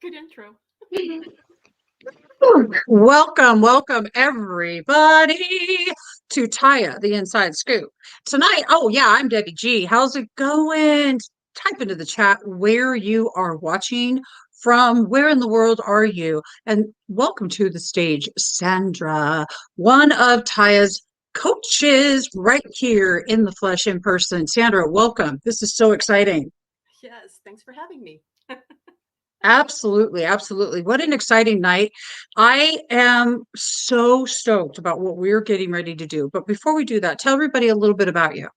Good intro. Welcome everybody to Tya, the Inside Scoop. Tonight, oh yeah, I'm Debbie G. How's it going? Type into the chat where you are watching from. Where in the world are you? And welcome to the stage, Sandra, one of Tya's coaches right here in the flesh in person. Sandra, welcome. This is so exciting. Yes, thanks for having me. Absolutely, absolutely. What an exciting night. I am so stoked about what we're getting ready to do. But before we do that, tell everybody a little bit about you.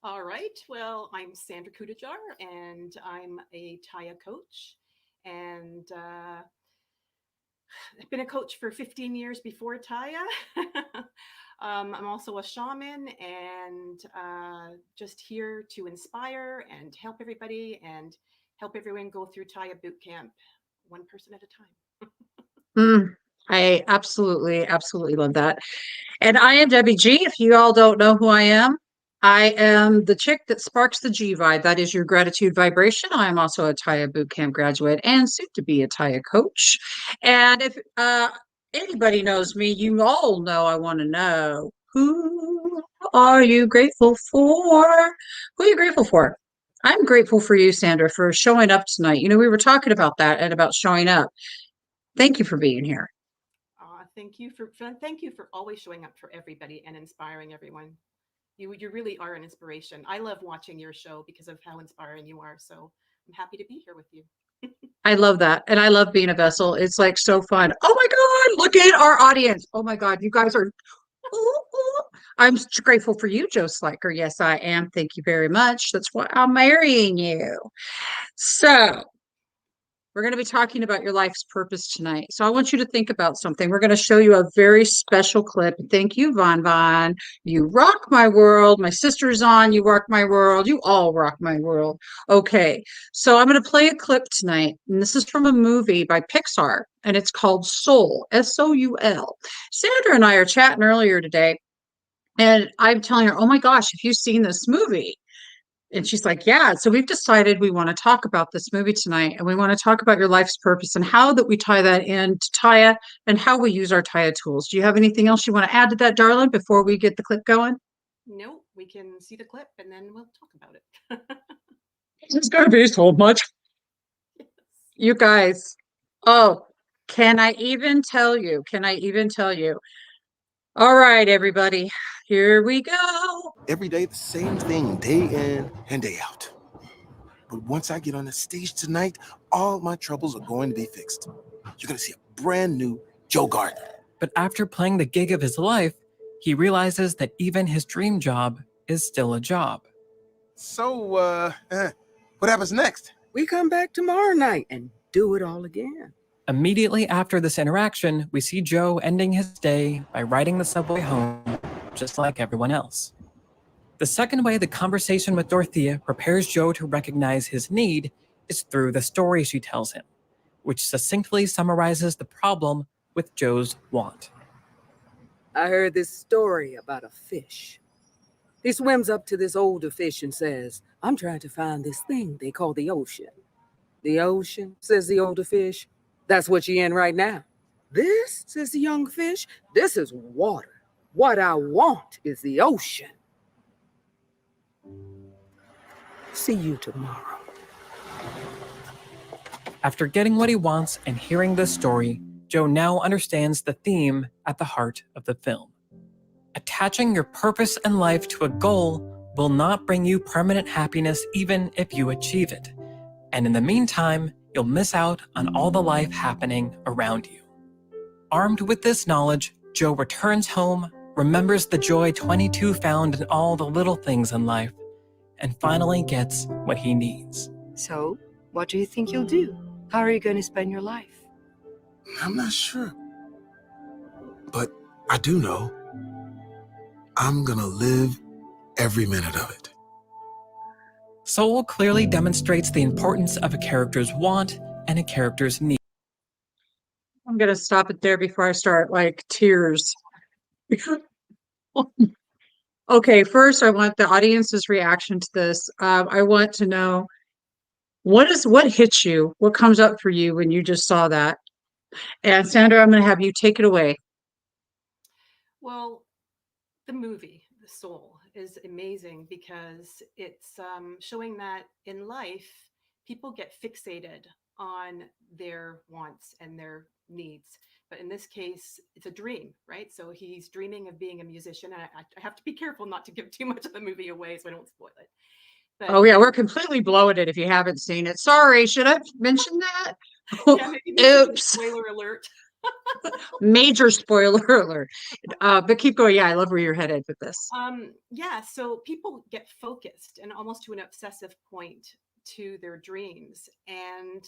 All right. Well, I'm Sandra Cutajar, and I'm a Tya coach. And I've been a coach for 15 years before Tya. I'm also a shaman and just here to inspire and help everybody and help everyone go through Tya boot camp one person at a time. I absolutely love that. And I am Debbie G. If you all don't know who I am the chick that sparks the G vibe. That is your gratitude vibration. I am also a Tya bootcamp graduate and soon to be a Tya coach. And if anybody knows me, you all know I want to know, who are you grateful for? Who are you grateful for? I'm grateful for you, Sandra, for showing up tonight. You know, we were talking about that and about showing up. Thank you for being here. Thank you for always showing up for everybody and inspiring everyone. You really are an inspiration. I love watching your show because of how inspiring you are. So I'm happy to be here with you. I love that. And I love being a vessel. It's like so fun. Oh my God, look at our audience. Oh my God, you guys are. Ooh, ooh. I'm grateful for you, Joe Sliker. Yes, I am. Thank you very much. That's why I'm marrying you. So, we're going to be talking about your life's purpose tonight. So I want you to think about something. We're going to show you a very special clip. Thank you, Von Von. You rock my world. My sister's on. You rock my world. You all rock my world. Okay. So I'm going to play a clip tonight. And this is from a movie by Pixar. And it's called Soul, Soul. Sandra and I are chatting earlier today. And I'm telling her, oh my gosh, have you seen this movie? And she's like, yeah. So we've decided we want to talk about this movie tonight, and we want to talk about your life's purpose and how that we tie that into Tya and how we use our Tya tools. Do you have anything else you want to add to that, darling, before we get the clip going? No, we can see the clip and then we'll talk about it. It's going to be so much. Yes. You guys. Oh, can I even tell you? Can I even tell you? All right, everybody. Here we go. Every day, the same thing, day in and day out. But once I get on the stage tonight, all my troubles are going to be fixed. You're going to see a brand new Joe Gardner. But after playing the gig of his life, he realizes that even his dream job is still a job. So, what happens next? We come back tomorrow night and do it all again. Immediately after this interaction, we see Joe ending his day by riding the subway home, just like everyone else. The second way the conversation with Dorothea prepares Joe to recognize his need is through the story she tells him, which succinctly summarizes the problem with Joe's want. I heard this story about a fish. He swims up to this older fish and says, I'm trying to find this thing they call the ocean. The ocean, says the older fish. That's what you're in right now. This, says the young fish, this is water. What I want is the ocean. See you tomorrow. After getting what he wants and hearing this story, Joe now understands the theme at the heart of the film. Attaching your purpose in life to a goal will not bring you permanent happiness even if you achieve it. And in the meantime, you'll miss out on all the life happening around you. Armed with this knowledge, Joe returns home, remembers the joy 22 found in all the little things in life, and finally gets what he needs. So, what do you think you'll do? How are you going to spend your life? I'm not sure. But I do know I'm going to live every minute of it. Soul clearly demonstrates the importance of a character's want and a character's need. I'm going to stop it there before I start like tears. Okay, first I want the audience's reaction to this. I want to know what hits you? What comes up for you when you just saw that? And Sandra, I'm going to have you take it away. Well, the movie, The Soul, is amazing because it's showing that in life, people get fixated on their wants and their needs. But in this case, it's a dream, right? So he's dreaming of being a musician. And I have to be careful not to give too much of the movie away so I don't spoil it. But Oh yeah, we're completely blowing it if you haven't seen it. Sorry, should I mention that? yeah, maybe this is a Oops. spoiler alert. Major spoiler alert. But keep going. Yeah, I love where you're headed with this. Yeah, so people get focused and almost to an obsessive point to their dreams. And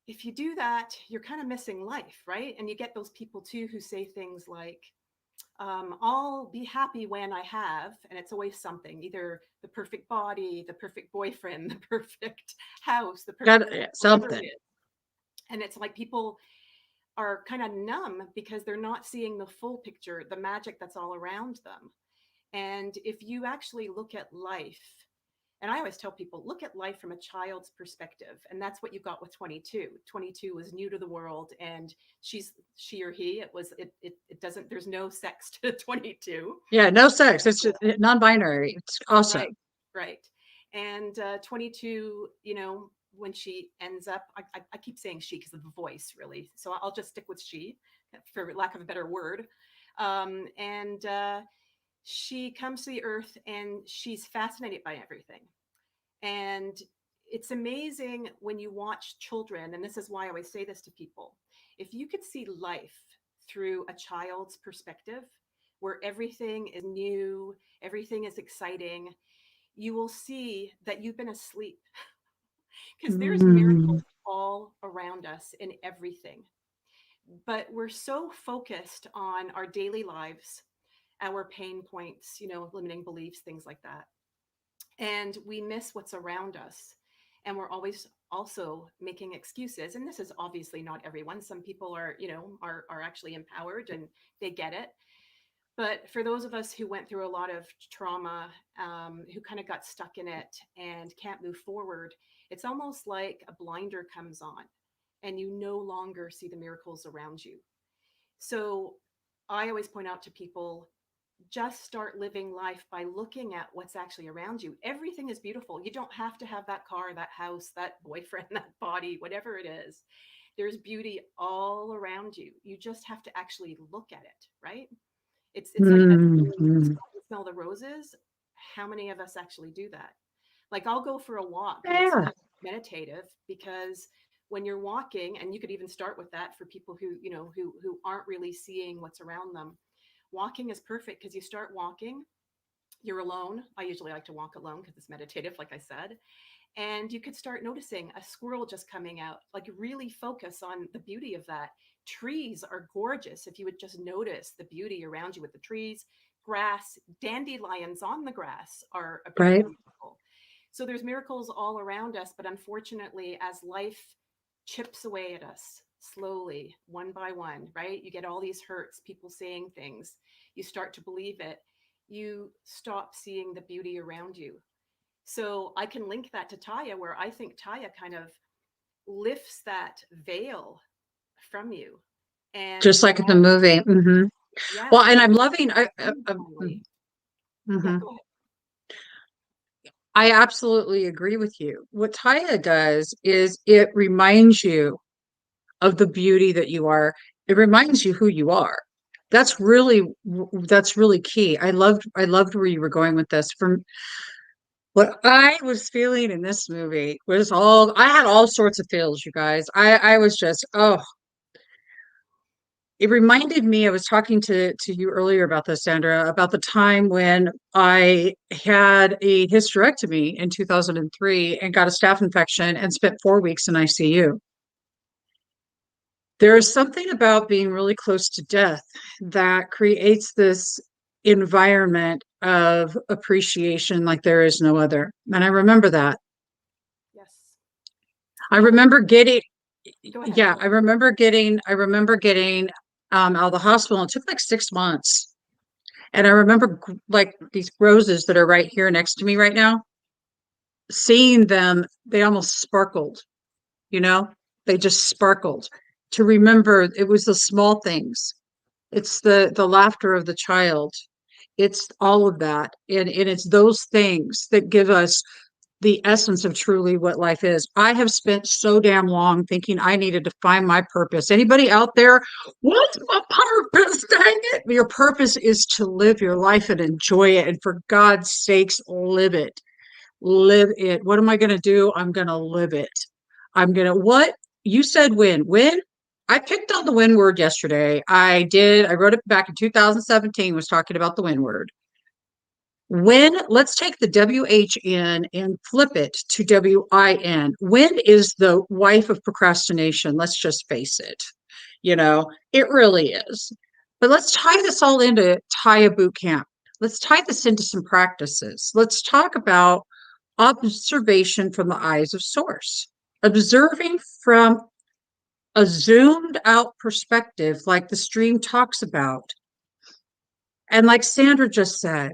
if you do that, you're kind of missing life, right? And you get those people too who say things like, I'll be happy when I have, and it's always something, either the perfect body, the perfect boyfriend, the perfect house, the perfect Got whatever something. it is. And it's like people are kind of numb because they're not seeing the full picture, the magic that's all around them. And if you actually look at life, and I always tell people, look at life from a child's perspective. And that's what you got with 22. 22 was new to the world, and she or he, it doesn't, there's no sex to 22. Yeah, no sex. It's just non-binary. It's awesome. Right, right. And 22, when she ends up, I keep saying she because of the voice, really. So I'll just stick with she, for lack of a better word. And she comes to the earth and she's fascinated by everything. And it's amazing when you watch children, and this is why I always say this to people. If you could see life through a child's perspective, where everything is new, everything is exciting, you will see that you've been asleep because there's miracles all around us in everything. But we're so focused on our daily lives, our pain points, limiting beliefs, things like that. And we miss what's around us. And we're always also making excuses. And this is obviously not everyone. Some people are actually empowered and they get it. But for those of us who went through a lot of trauma, who kind of got stuck in it and can't move forward, it's almost like a blinder comes on and you no longer see the miracles around you. So I always point out to people, just start living life by looking at what's actually around you. Everything is beautiful. You don't have to have that car, that house, that boyfriend, that body, whatever it is. There's beauty all around you. You just have to actually look at it, right? It's like that saying, Mhm. stop and smell the roses. How many of us actually do that? Like I'll go for a walk and it's Yeah. just meditative because when you're walking, and you could even start with that for people who, who aren't really seeing what's around them. Walking is perfect because you start walking, you're alone. I usually like to walk alone because it's meditative, like I said. And you could start noticing a squirrel just coming out, like really focus on the beauty of that. Trees are gorgeous. If you would just notice the beauty around you with the trees, grass, dandelions on the grass are a Right. beautiful miracle. So there's miracles all around us, but unfortunately, as life chips away at us slowly, one by one, right? You get all these hurts, people saying things, you start to believe it, you stop seeing the beauty around you. So I can link that to Tya, where I think Tya kind of lifts that veil from you. And Just like in the movie. yeah, Well, and so I'm loving. finally, yeah, Mhm. go ahead. I absolutely agree with you. What Taya does is it reminds you of the beauty that you are. It reminds you who you are. That's really key. I loved where you were going with this. From what I was feeling in this movie was all I had all sorts of feels, you guys. I was just, oh, it reminded me, I was talking to you earlier about this, Sandra, about the time when I had a hysterectomy in 2003 and got a staph infection and spent 4 weeks in ICU. There is something about being really close to death that creates this environment of appreciation like there is no other. And I remember that. Yes. I Yeah, remember getting, go ahead. yeah, I remember getting out of the hospital. It took like 6 months. And I remember like these roses that are right here next to me right now, seeing them, they almost sparkled, you know, they just sparkled. To remember, it was the small things. It's the laughter of the child. It's all of that. And it's those things that give us the essence of truly what life is. I have spent so damn long thinking I needed to find my purpose. Anybody out there? What's my purpose? Dang it. Your purpose is to live your life and enjoy it. And for God's sakes, live it. Live it. What am I going to do? I'm going to live it. What? You said win. Win? I picked on the win word yesterday. I did. I wrote it back in 2017, was talking about the win word. When, let's take the WHN and flip it to WIN. When is the wife of procrastination? Let's just face it. It really is. But let's tie this all into Tya Boot Camp. Let's tie this into some practices. Let's talk about observation from the eyes of source. Observing from a zoomed out perspective, like the stream talks about. And like Sandra just said,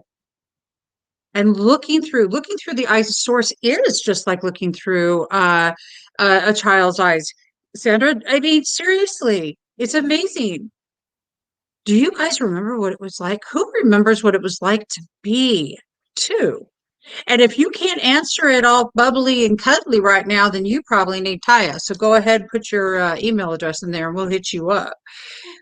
and looking through the eyes of source is just like looking through a child's eyes. Sandra, I mean, seriously, it's amazing. Do you guys remember what it was like? Who remembers what it was like to be two? And if you can't answer it all bubbly and cuddly right now, then you probably need Tya. So go ahead and put your email address in there and we'll hit you up.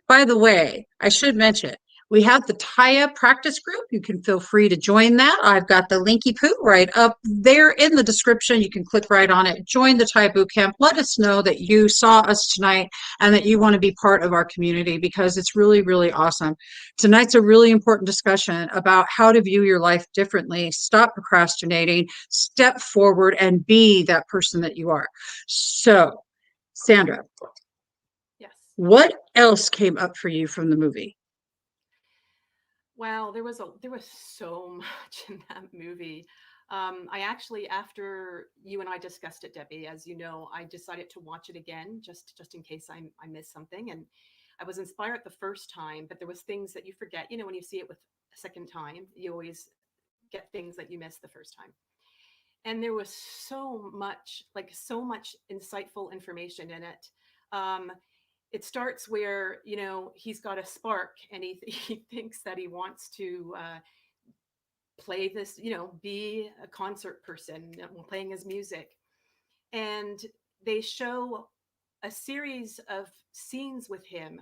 By the way, I should mention, we have the Tya practice group. You can feel free to join that. I've got the linky poo right up there in the description. You can click right on it. Join the Tya boot camp. Let us know that you saw us tonight and that you want to be part of our community because it's really, really awesome. Tonight's a really important discussion about how to view your life differently. Stop procrastinating, step forward, and be that person that you are. So, Sandra, Yes. what else came up for you from the movie? Wow, there was so much in that movie. I actually, after you and I discussed it, Debbie, as you know, I decided to watch it again just in case I missed something. And I was inspired the first time, but there was things that you forget. You know, when you see it with a second time, you always get things that you missed the first time. And there was so much insightful information in it. Um, it starts where, you know, he's got a spark and he thinks that he wants to play this, you know, be a concert person, playing his music. And they show a series of scenes with him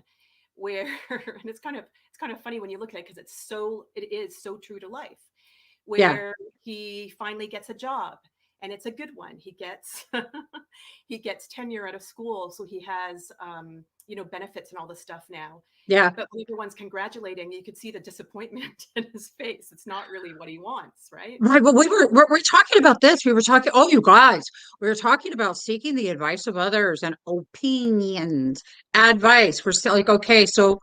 where and it's kind of funny when you look at it because it is so true to life, Yeah. where he finally gets a job, and it's a good one. He gets he gets tenure out of school, so he has you know, benefits and all this stuff now. Yeah. But when everyone's congratulating, you could see the disappointment in his face. It's not really what he wants, right? Right. But we're talking about this. We were talking, oh, you guys, we were talking about seeking the advice of others and opinions, advice. We're still like, okay, so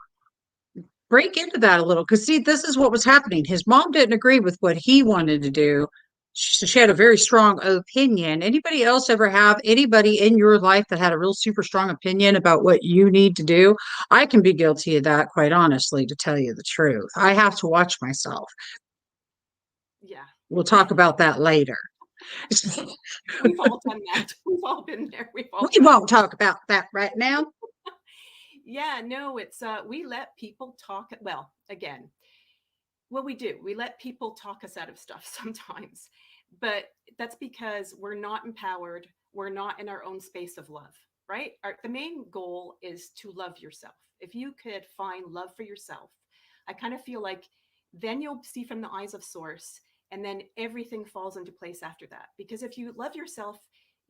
break into that a little. Because, see, this is what was happening. His mom didn't agree with what he wanted to do. She had a very strong opinion. Anybody else ever have anybody in your life that had a real super strong opinion about what you need to do? I can be guilty of that, quite honestly, to tell you the truth. I have to watch myself. Yeah. We'll talk about that later. We've all done that. We've all been there. We've all We done won't talk about that right now. Yeah, no, it's we let people talk. Well, again, what we do, we let people talk us out of stuff sometimes, but that's because we're not empowered. We're not in our own space of love, right? The main goal is to love yourself. If you could find love for yourself, I kind of feel like then you'll see from the eyes of source, and then everything falls into place after that. Because if you love yourself,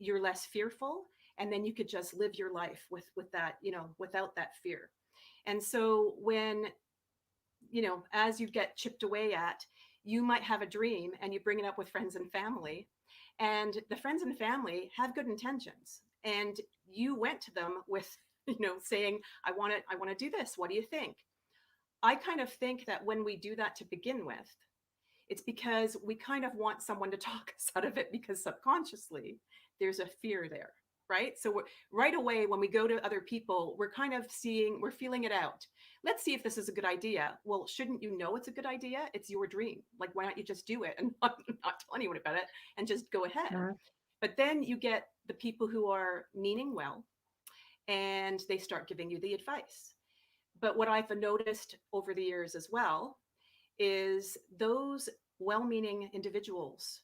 you're less fearful, and then you could just live your life with that, you know, without that fear. And so when, you know, as you get chipped away at, you might have a dream and you bring it up with friends and family, and the friends and family have good intentions, and you went to them with, you know, saying, I want to do this, what do you think? I kind of think that when we do that to begin with, it's because we kind of want someone to talk us out of it, because subconsciously there's a fear there, right? So right away, when we go to other people, we're kind of we're feeling it out. Let's see if this is a good idea. Well, shouldn't you know it's a good idea? It's your dream. Like, why don't you just do it and not tell anyone about it and just go ahead? But then you get the people who are meaning well, and they start giving you the advice. But what I've noticed over the years as well is those well-meaning individuals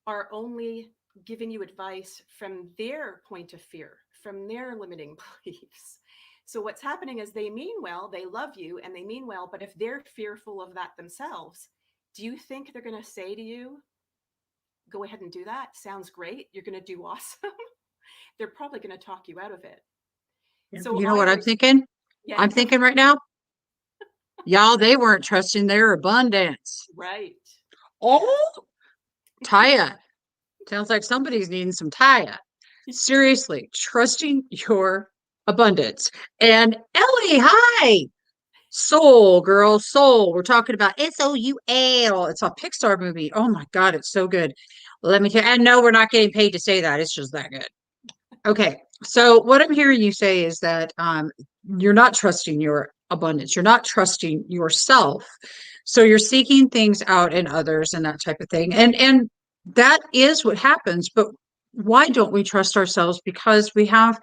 are only giving you advice from their point of fear, from their limiting beliefs. So what's happening is they mean well, they love you and they mean well, but if they're fearful of that themselves, do you think they're going to say to you, go ahead and do that? Sounds great. You're going to do awesome. They're probably going to talk you out of it. So You know I what I'm always, thinking? yeah, I'm thinking right now, y'all, they weren't trusting their abundance. right. Oh, Tya. Sounds like somebody's needing some Tya. Seriously, trusting your abundance. And Ellie, hi. Soul, girl, Soul. We're talking about Soul. It's a Pixar movie. Oh my God, it's so good. Let me tell you, and no, we're not getting paid to say that. It's just that good. Okay. So what I'm hearing you say is that you're not trusting your abundance. You're not trusting yourself. So you're seeking things out in others and that type of thing. And that is what happens. But why don't we trust ourselves? Because we have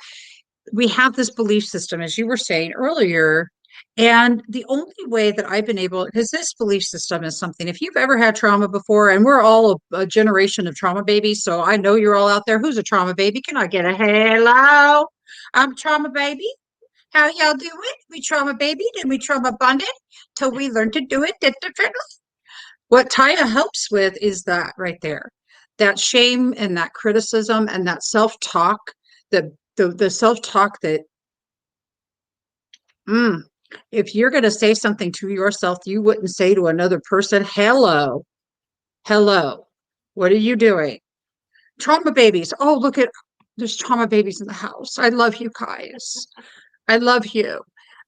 this belief system, as you were saying earlier. And the only way that I've been able, because this belief system is something, if you've ever had trauma before, and we're all a generation of trauma babies, so I know you're all out there. Who's a trauma baby? Can I get a hello? I'm a trauma baby. How y'all doing? We trauma baby and we trauma bonded till we learn to do it differently. What Tya helps with is that right there, that shame and that criticism and that self-talk, the self-talk that if you're going to say something to yourself you wouldn't say to another person, hello, what are you doing? Trauma babies. Oh, look at, there's trauma babies in the house. I love you guys. I love you.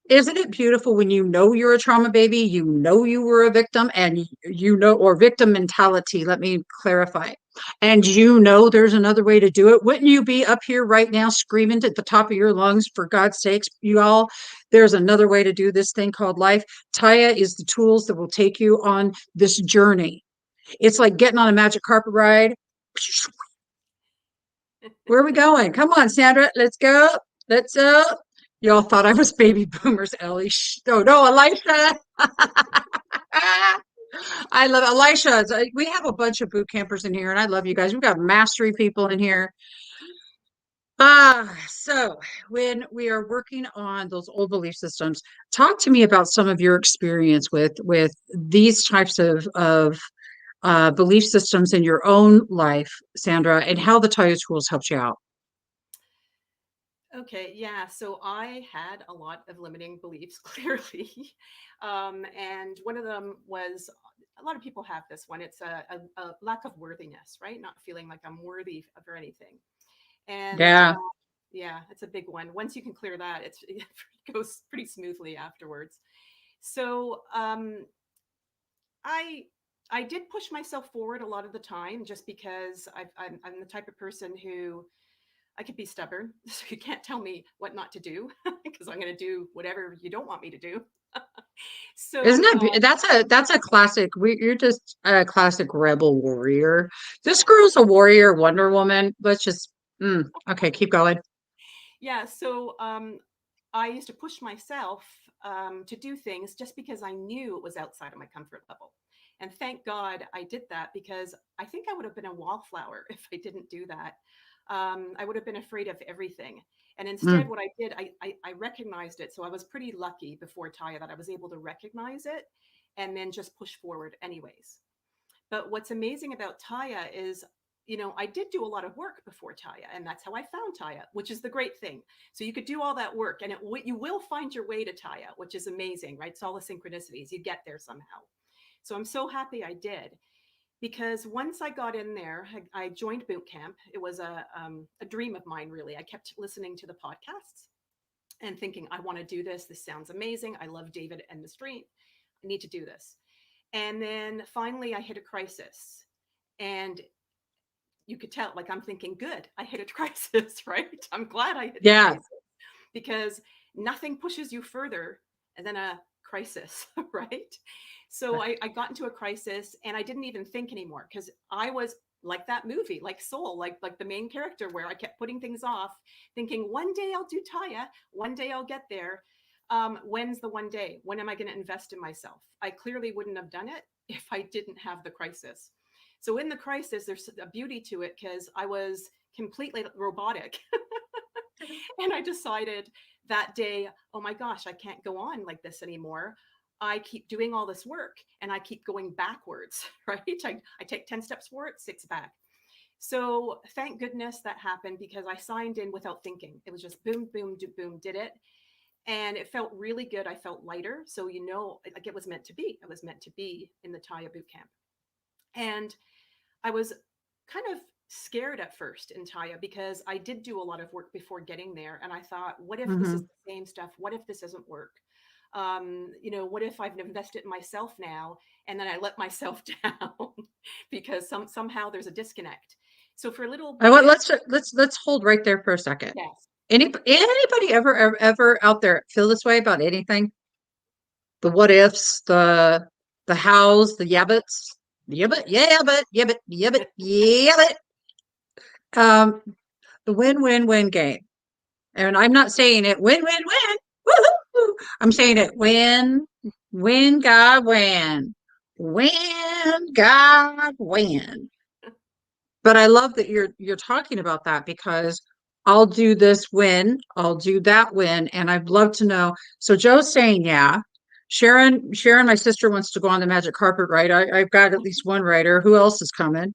Isn't it beautiful when you know you're a trauma baby, you know you were a victim, and you know, or victim mentality, let me clarify. and you know there's another way to do it, wouldn't you be up here right now screaming at the top of your lungs, for God's sakes, you all, there's another way to do this thing called life. Tya is the tools that will take you on this journey. It's like getting on a magic carpet ride. Where are we going? Come on, Sandra, let's go. Let's Y'all thought I was baby boomers, Ellie. No, no, Elisha. I love Elisha. We have a bunch of boot campers in here, and I love you guys. We've got mastery people in here. So when we are working on those old belief systems, talk to me about some of your experience with these types of belief systems in your own life, Sandra, and how the Taya tools helped you out. Okay, yeah. So I had a lot of limiting beliefs, clearly. And one of them was a lot of people have this one. It's a lack of worthiness, right? Not feeling like I'm worthy of anything. And Yeah. yeah, it's a big one. Once you can clear that, it goes pretty smoothly afterwards. So I I did push myself forward a lot of the time just because I'm the type of person who I could be stubborn. So you can't tell me what not to do because I'm going to do whatever you don't want me to do. Isn't So that that's a classic? You're just a classic rebel warrior. This girl's a warrior, Wonder Woman. Let's just okay, keep going. yeah, so I used to push myself to do things just because I knew it was outside of my comfort level. And thank God I did that because I think I would have been a wallflower if I didn't do that. I would have been afraid of everything. And instead, Mm, what I did, I recognized it. So I was pretty lucky before Taya that I was able to recognize it and then just push forward anyways. But what's amazing about Taya is, I did do a lot of work before Taya, and that's how I found Taya, which is the great thing. So you could do all that work, and you will find your way to Taya, which is amazing, right? It's all the synchronicities. You get there somehow. So I'm so happy I did because once I got in there, I joined boot camp. It was a dream of mine, really. I kept listening to the podcasts and thinking, I want to do this. This sounds amazing. I love David and the street. I need to do this. And then finally, I hit a crisis. And you could tell, like, I'm thinking, good, I hit a crisis, right? I'm glad I hit the yeah. crisis because nothing pushes you further than a crisis, right? So I got into a crisis and I didn't even think anymore because I was like that movie, like Soul, like the main character, where I kept putting things off, thinking one day I'll do Taya, one day I'll get there. When's the one day? When am I going to invest in myself? I clearly wouldn't have done it if I didn't have the crisis. So in the crisis, there's a beauty to it because I was completely robotic. And I decided that day, oh my gosh, I can't go on like this anymore. I keep doing all this work and I keep going backwards, right? I take 10 steps forward, 6 back. So thank goodness that happened because I signed in without thinking. It was just boom, boom, boom, did it. And it felt really good. I felt lighter. So, like it was meant to be. I was meant to be in the Taya boot camp. And I was kind of scared at first in Taya because I did do a lot of work before getting there. And I thought, what if this is Hmm. the same stuff? What if this doesn't work? What if I've invested in myself now and then I let myself down because somehow there's a disconnect. So for a little I want bit, let's hold right there for a second. yes. Anybody ever out there feel this way about anything? The what ifs, the hows, the yabbits, yabbit, yabbit, yabbit, yabbit, yabbit. Um, the win-win-win game. And I'm not saying it win-win-win. Woo-hoo! I'm saying it win, God, win, God, win. But I love that you're talking about that because I'll do this win, I'll do that win, and I'd love to know. So Joe's saying, yeah. Sharon, my sister wants to go on the magic carpet ride. I've got at least one rider. Who else is coming?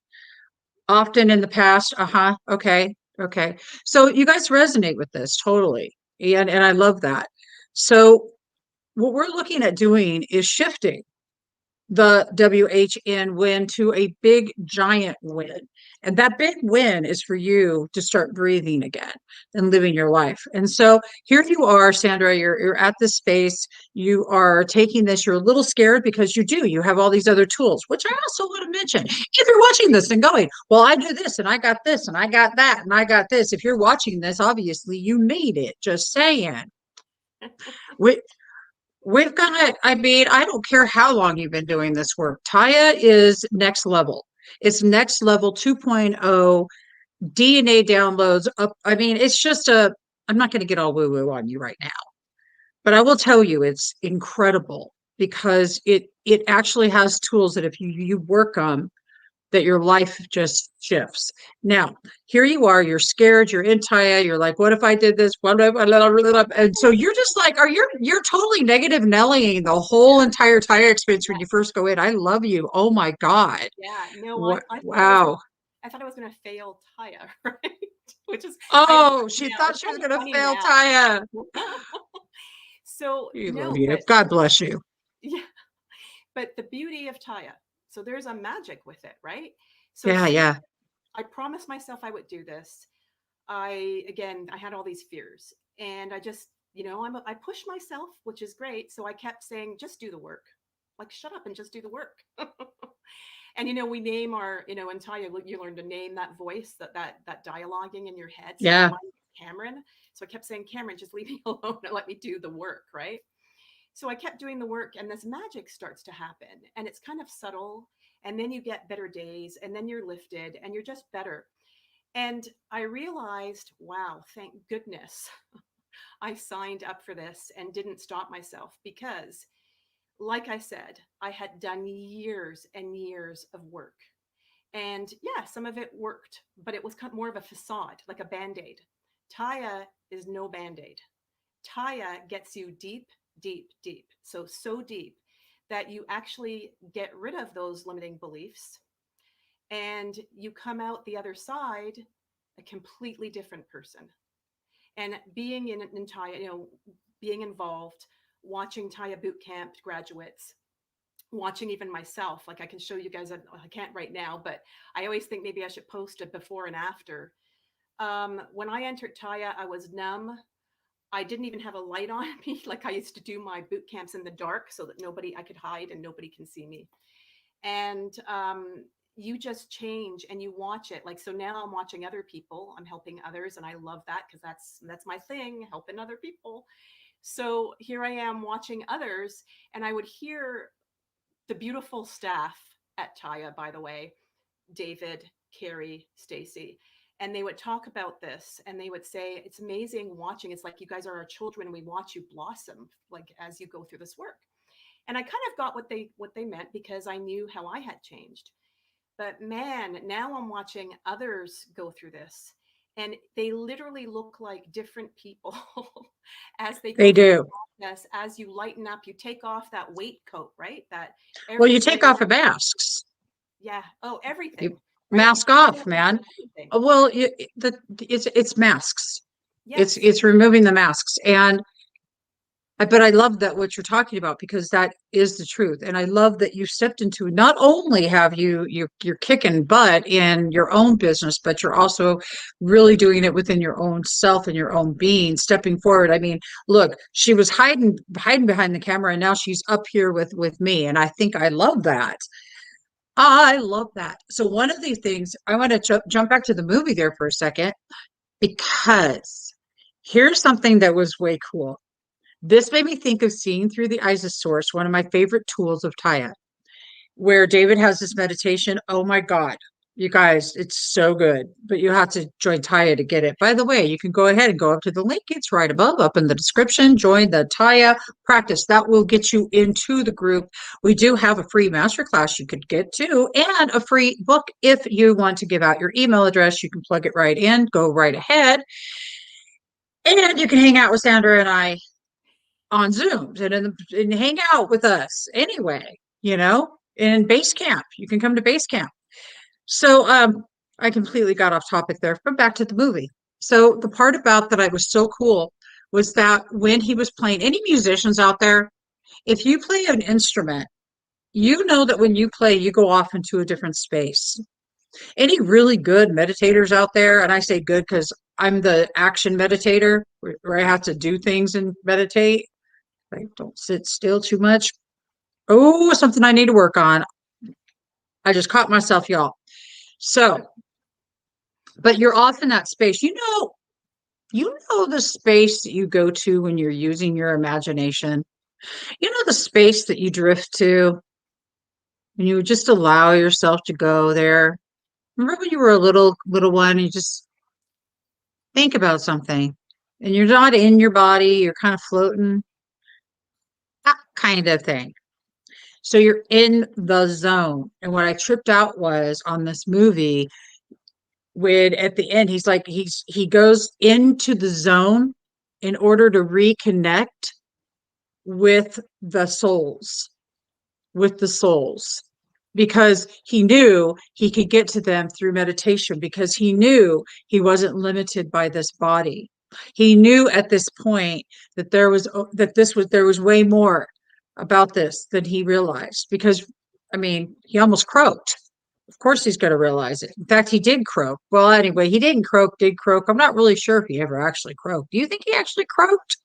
Often in the past. Uh-huh. Okay. Okay. So you guys resonate with this totally. And I love that. So what we're looking at doing is shifting the WHN win to a big giant win. And that big win is for you to start breathing again and living your life. And so here you are, Sandra, you're at this space. You are taking this. You're a little scared because you have all these other tools, which I also want to mention. If you're watching this and going, well, I do this and I got this and I got that and I got this. If you're watching this, obviously you made it. Just saying. We, We've got, I mean, I don't care how long you've been doing this work. Tya is next level. It's next level 2.0 DNA downloads up. I mean, it's just I'm not going to get all woo woo on you right now, but I will tell you it's incredible because it actually has tools that if you work on, that your life just shifts. Now, here you are, you're scared, you're in Tya, you're like, what if I did this? What if and so you're just like, you're totally negative Nellying the whole entire Tya experience when you first go in. I love you. Oh my God. Yeah, no, What wow. wow. I thought I was gonna fail Tya, right? Which is Oh, she now thought it's she was kind of gonna funny fail now. Tya. So You love no, you. but God bless you. yeah, but the beauty of Tya. So there's a magic with it, right? So Yeah, yeah. I promised myself I would do this. I had all these fears, and I just, I pushed myself, which is great. So I kept saying, just do the work. Like, shut up and just do the work. And we name our, in Tya, you learn to name that voice, that dialoguing in your head. So Yeah. mine was Cameron. So I kept saying, Cameron, just leave me alone and let me do the work, right? So I kept doing the work, and this magic starts to happen, and it's kind of subtle. And then you get better days, and then you're lifted, and you're just better. And I realized, wow, thank goodness I signed up for this and didn't stop myself because, like I said, I had done years and years of work. And yeah, some of it worked, but it was kind of more of a facade, like a band aid. Tya is no band aid. Tya gets you deep, deep, deep. So deep that you actually get rid of those limiting beliefs and you come out the other side a completely different person. And being in Tya, being involved, watching Tya boot camp graduates, watching even myself, like I can show you guys, I can't right now, but I always think maybe I should post a before and after. When I entered Tya, I was numb. I didn't even have a light on me. Like I used to do my boot camps in the dark so that I could hide and nobody can see me. And you just change and you watch it. Like, so now I'm watching other people, I'm helping others. And I love that because that's my thing, helping other people. So here I am watching others, and I would hear the beautiful staff at Tya, by the way, David, Carrie, Stacy, and they would talk about this and they would say, it's amazing watching. It's like you guys are our children and we watch you blossom like as you go through this work. And I kind of got what they meant because I knew how I had changed. But man, now I'm watching others go through this and they literally look like different people as they go They through do. the process. As you lighten up, you take off that weight coat, right? That Well, every you day. take off the masks. Yeah. Oh, everything. You Right. mask off, man. Well, it's masks. Yes. It's removing the masks. And but I love that what you're talking about because that is the truth. And I love that you stepped into not only have you're kicking butt in your own business, but you're also really doing it within your own self and your own being, stepping forward. I mean, look, she was hiding behind the camera and now she's up here with me. And I think I love that. I love that. So one of these things, I want to jump back to the movie there for a second because here's something that was way cool. This made me think of Seeing Through the Eyes of Source, one of my favorite tools of Tya, where David has this meditation. Oh my God, you guys, it's so good. But you have to join Tya to get it. By the way, you can go ahead and go up to the link. It's right above, up in the description. Join the Tya practice. That will get you into the group. We do have a free masterclass you could get too, and a free book if you want to give out your email address. You can plug it right in. Go right ahead. And you can hang out with Sandra and I on Zooms and hang out with us anyway, in base camp. You can come to base camp. So I completely got off topic there, but back to the movie. So the part about that I was so cool was that when he was playing, any musicians out there, if you play an instrument, you know that when you play, you go off into a different space. Any really good meditators out there, and I say good because I'm the action meditator where I have to do things and meditate. I don't sit still too much. Oh, something I need to work on. I just caught myself, y'all. So, but you're off in that space. You know the space that you go to when you're using your imagination. You know the space that you drift to when you just allow yourself to go there. Remember when you were a little one, and you just think about something and you're not in your body, you're kind of floating, that kind of thing. So you're in the zone. And what I tripped out was on this movie when at the end he goes into the zone in order to reconnect with the souls, with the souls. Because he knew he could get to them through meditation, because he knew he wasn't limited by this body. He knew at this point that there was way more about this than he realized, because I mean, he almost croaked. Of course he's going to realize it. In fact, he did croak. Well, anyway, he didn't croak, did croak. I'm not really sure if he ever actually croaked. Do you think he actually croaked?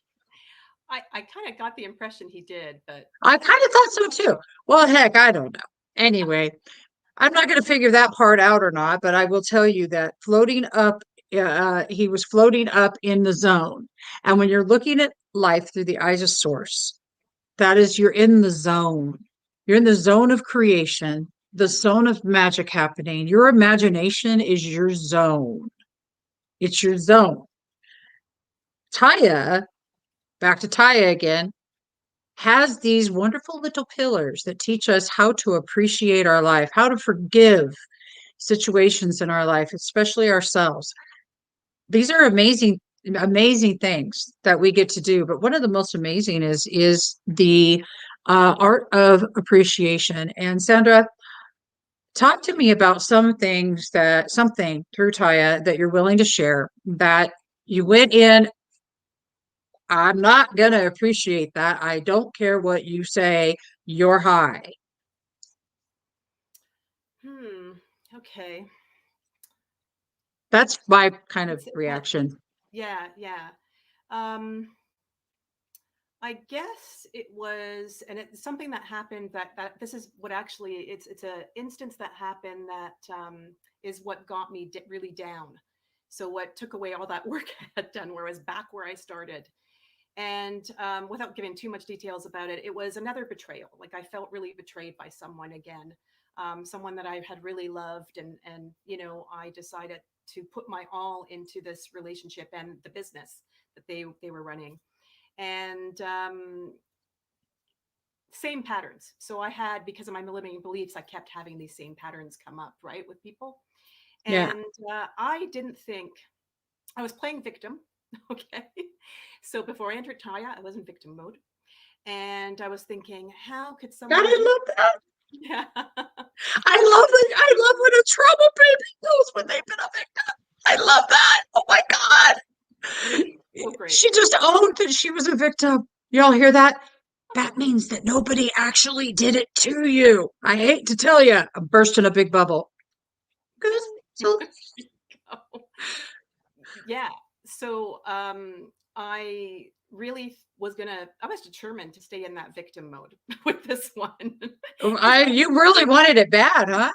I kind of got the impression he did, but I kind of thought so too. Well, heck, I don't know. Anyway, I'm not going to figure that part out or not, but I will tell you that floating up, he was floating up in the zone. And when you're looking at life through the eyes of source, that is, you're in the zone. You're in the zone of creation, the zone of magic happening. Your imagination is your zone. It's your zone. Tya, back to Tya again, has these wonderful little pillars that teach us how to appreciate our life, how to forgive situations in our life, especially ourselves. These are amazing things that we get to do. But one of the most amazing is the art of appreciation. And Sandra, talk to me about something through Tya that you're willing to share that you went in. I'm not going to appreciate that. I don't care what you say. You're high. okay. That's my kind of It's, reaction. yeah, yeah. Um, I guess it was, and it's something that happened that this is what actually it's a instance that happened that is what got me really down. So what took away all that work I had done, where I was back where I started. And without giving too much details about it, it was another betrayal. Like I felt really betrayed by someone again, someone that I had really loved, and I decided to put my all into this relationship and the business that they were running, and same patterns. So I had, because of my limiting beliefs, I kept having these same patterns come up, right, with people, Yeah. and I didn't think I was playing victim. Okay. So before I entered Taya, I was in victim mode. And I was thinking, how could God, someone I do love that. that? Yeah. I love it. I love when a trouble baby knows when they've been a victim. I love that. Oh my God. So great. She just owned that she was a victim. Y'all hear that? That means that nobody actually did it to you. I hate to tell you, I'm bursting a big bubble. Good. So, Yeah. So I really I was determined to stay in that victim mode with this one. Because you really wanted it bad, huh?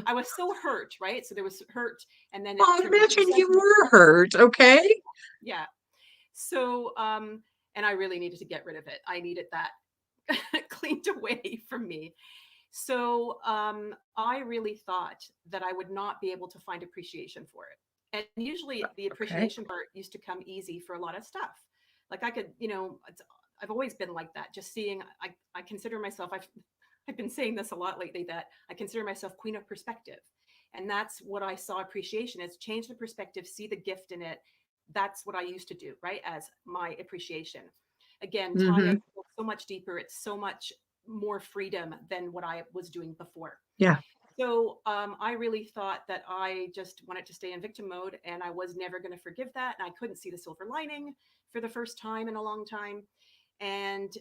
I was so hurt, right? So there was hurt, and then it Well, turned into imagine you resentment. were hurt, okay? Yeah. So and I really needed to get rid of it. I needed that cleaned away from me. So I really thought that I would not be able to find appreciation for it. And usually the Okay. appreciation part used to come easy for a lot of stuff. Like I could, I've always been like that. Just seeing, I consider myself, I've been saying this a lot lately, that I consider myself queen of perspective. And that's what I saw appreciation is: change the perspective, see the gift in it. That's what I used to do, right? As my appreciation. Again, Taya Mm-hmm. goes so much deeper. It's so much more freedom than what I was doing before. Yeah. So I really thought that I just wanted to stay in victim mode, and I was never going to forgive that. And I couldn't see the silver lining for the first time in a long time. And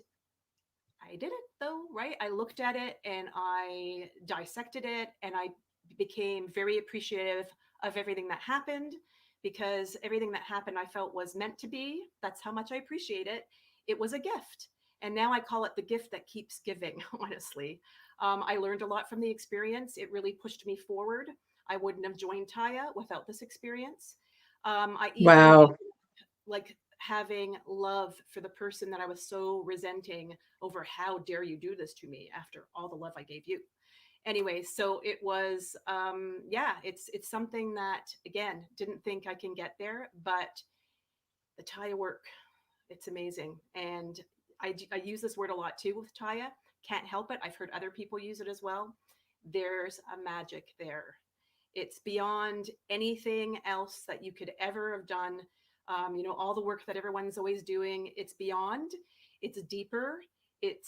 I did it though, right? I looked at it and I dissected it, and I became very appreciative of everything that happened, because everything that happened I felt was meant to be. That's how much I appreciate it. It was a gift. And now I call it the gift that keeps giving, honestly. I learned a lot from the experience. It really pushed me forward. I wouldn't have joined Tya without this experience. I even Wow. like having love for the person that I was so resenting over, how dare you do this to me after all the love I gave you. Anyway, so it was yeah, it's something that, again, didn't think I can get there, but the Tya work, it's amazing. And I use this word a lot too with Tya. Can't help it. I've heard other people use it as well. There's a magic there. It's beyond anything else that you could ever have done. All the work that everyone's always doing, it's beyond, it's deeper. It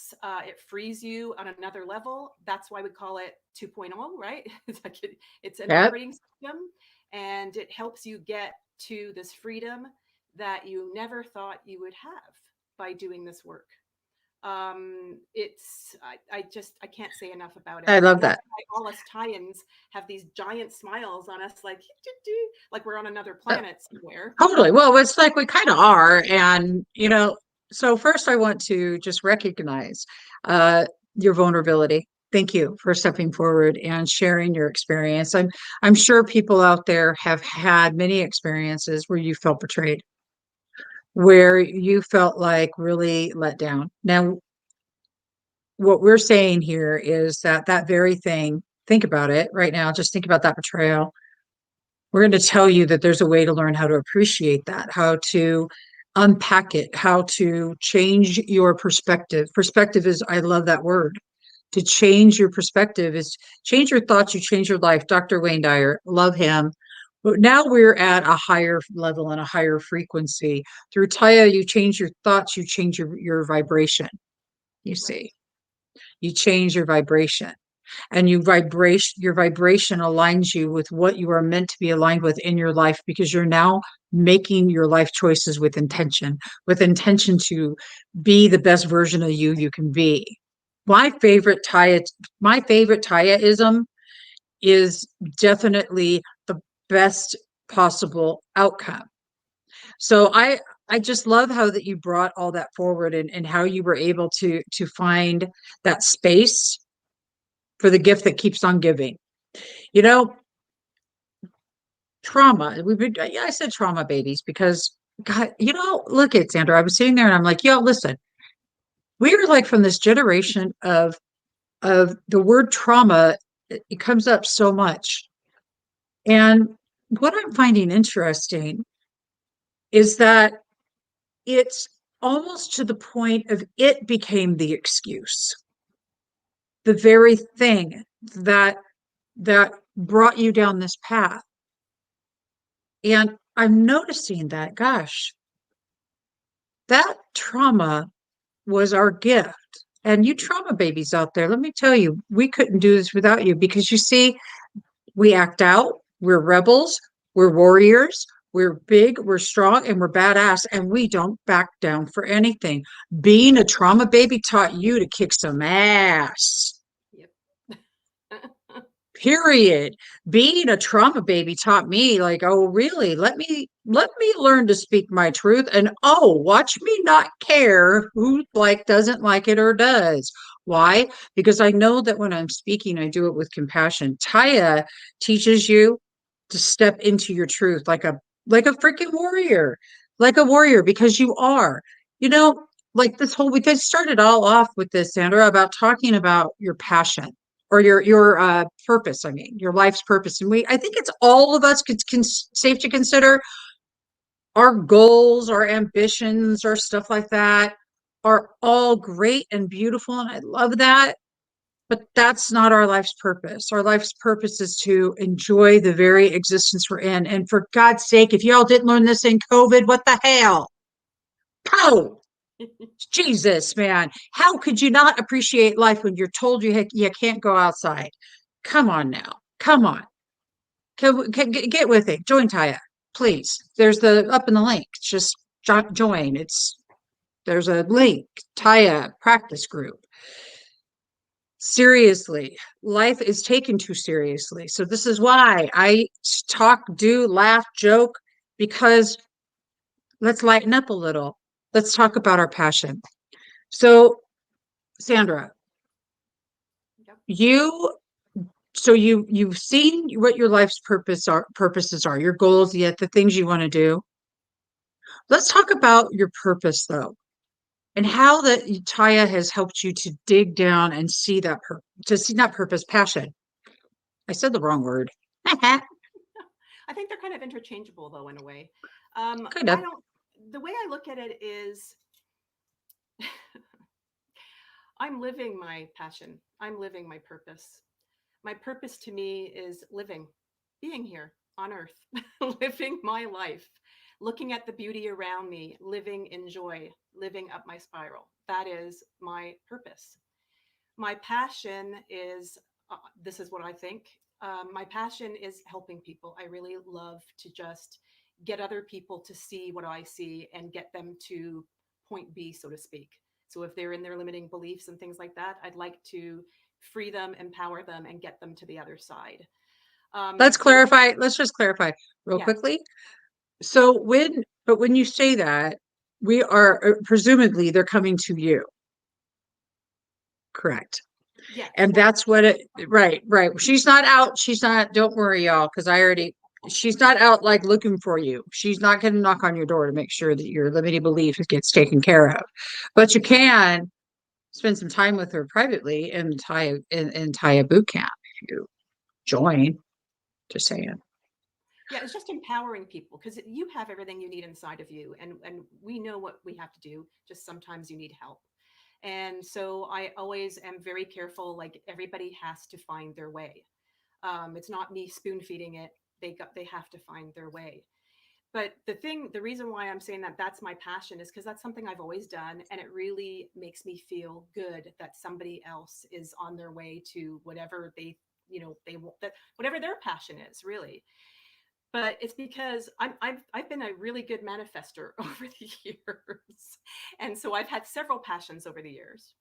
frees you on another level. That's why we call it 2.0, right? It's an Yep. operating system, and it helps you get to this freedom that you never thought you would have by doing this work. I can't say enough about it. I love And that's that. why all us Tyans have these giant smiles on us, like we're on another Uh, planet somewhere. Totally. Well, it's like we kind of are. And, so first I want to just recognize uh, your vulnerability. Thank you for stepping forward and sharing your experience. I'm sure people out there have had many experiences where you felt betrayed, where you felt like really let down. Now, what we're saying here is that that very thing, think about it right now, just think about that betrayal. We're going to tell you that there's a way to learn how to appreciate that, how to unpack it, how to change your perspective. Perspective is, I love that word. To change your perspective is change your thoughts, you change your life. Dr. Wayne Dyer, love him. But now we're at a higher level and a higher frequency. Through Tya, you change your thoughts, you change your vibration. You Right. see, you change your vibration, and your vibration aligns you with what you are meant to be aligned with in your life, because you're now making your life choices with intention to be the best version of you can be. My favorite Tyaism is definitely the best possible outcome. So I just love how that you brought all that forward, and how you were able to find that space for the gift that keeps on giving. You know, trauma. Yeah, I said trauma babies because God, look at Sandra. I was sitting there and I'm like, yo, listen, we are like from this generation of the word trauma. It comes up so much. And what I'm finding interesting is that it's almost to the point of it became the excuse, the very thing that that brought you down this path. And I'm noticing that, gosh, that trauma was our gift. And you trauma babies out there, let me tell you, we couldn't do this without you, because you see, we act out, we're rebels, we're warriors, we're big, we're strong, and we're badass, and we don't back down for anything. Being a trauma baby taught you to kick some ass. Yep. Period. Being a trauma baby taught me, like, oh, really? Let me learn to speak my truth, and oh, watch me not care who doesn't like it or does. Why? Because I know that when I'm speaking, I do it with compassion. Tya teaches you to step into your truth like a freaking warrior, like a warrior, because you are. You know, like this whole we started all off with this, Sandra, about talking about your passion, or your purpose. I mean, your life's purpose. And I think it's all of us safe to consider our goals, our ambitions, our stuff like that are all great and beautiful. And I love that. But that's not our life's purpose. Our life's purpose is to enjoy the very existence we're in. And for God's sake, if y'all didn't learn this in COVID, what the hell? Pow! Jesus, man. How could you not appreciate life when you're told you can't go outside? Come on now. Come on. Get with it. Join Tya, please. There's up in the link. Just join. There's a link, Tya practice group. seriously. Life is taken too seriously. So this is why I talk, do, laugh, joke, because let's lighten up a little. Let's talk about our passion. So, Sandra, Yep. you've seen what your life's purposes are, your goals, yet the things you want to do. Let's talk about your purpose though, and how that Tya has helped you to dig down and see that to see that purpose, passion. I said the wrong word. Kind I think they're kind of interchangeable though, in a way. of. The way I look at it is I'm living my passion. I'm living my purpose. My purpose to me is living, being here on earth, living my life, looking at the beauty around me, living in joy, living up my spiral. That is my purpose. My passion is this is what I think. My passion is helping people. I really love to just get other people to see what I see and get them to point B, so to speak. So if they're in their limiting beliefs and things like that, I'd like to free them, empower them, and get them to the other side. Let's So clarify. Let's just clarify real yeah, quickly. So when you say that, we are presumably they're coming to you, correct? yes, And that's what it, right, right. She's not out. She's not, don't worry, y'all, because she's not out like looking for you. She's not going to knock on your door to make sure that your limiting belief gets taken care of. But you can spend some time with her privately in Tya boot camp if you join, just saying. yeah, it's just empowering people because you have everything you need inside of you, and we know what we have to do. Just sometimes you need help. And so I always am very careful. Like everybody has to find their way. It's not me spoon feeding it. They have to find their way. But the reason why I'm saying that that's my passion is because that's something I've always done, and it really makes me feel good that somebody else is on their way to whatever they want, that whatever their passion is, really. But it's because I've been a really good manifester over the years, and so I've had several passions over the years,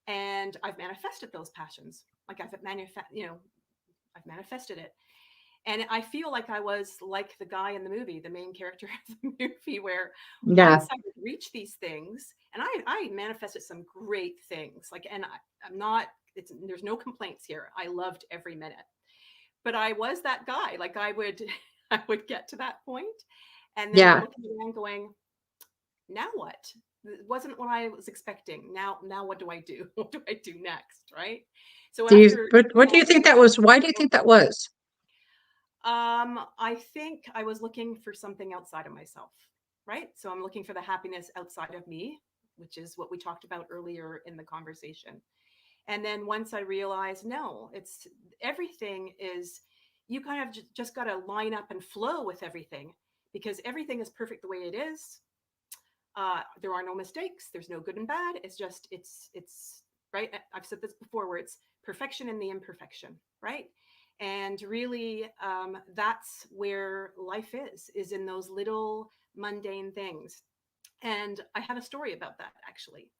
and I've manifested those passions. Like I've manifested it. And I feel like I was like the guy in the movie, the main character of the movie, where Yeah. once I would reach these things, and I manifested some great things. Like, and I'm not, there's no complaints here. I loved every minute, but I was that guy. Like I would, I would get to that point, and then I'm Yeah. looking around going, now what? It wasn't what I was expecting. Now what do I do? What do I do next? Right. So after, But what do you think that was? Why do you think that was? I think I was looking for something outside of myself, right? So I'm looking for the happiness outside of me, which is what we talked about earlier in the conversation. And then once I realized, no, it's everything is, you kind of just got to line up and flow with everything because everything is perfect the way it is. There are no mistakes. There's no good and bad. It's just, it's right. I've said this before where it's perfection in the imperfection, right? And really, that's where life is in those little mundane things. And I have a story about that actually,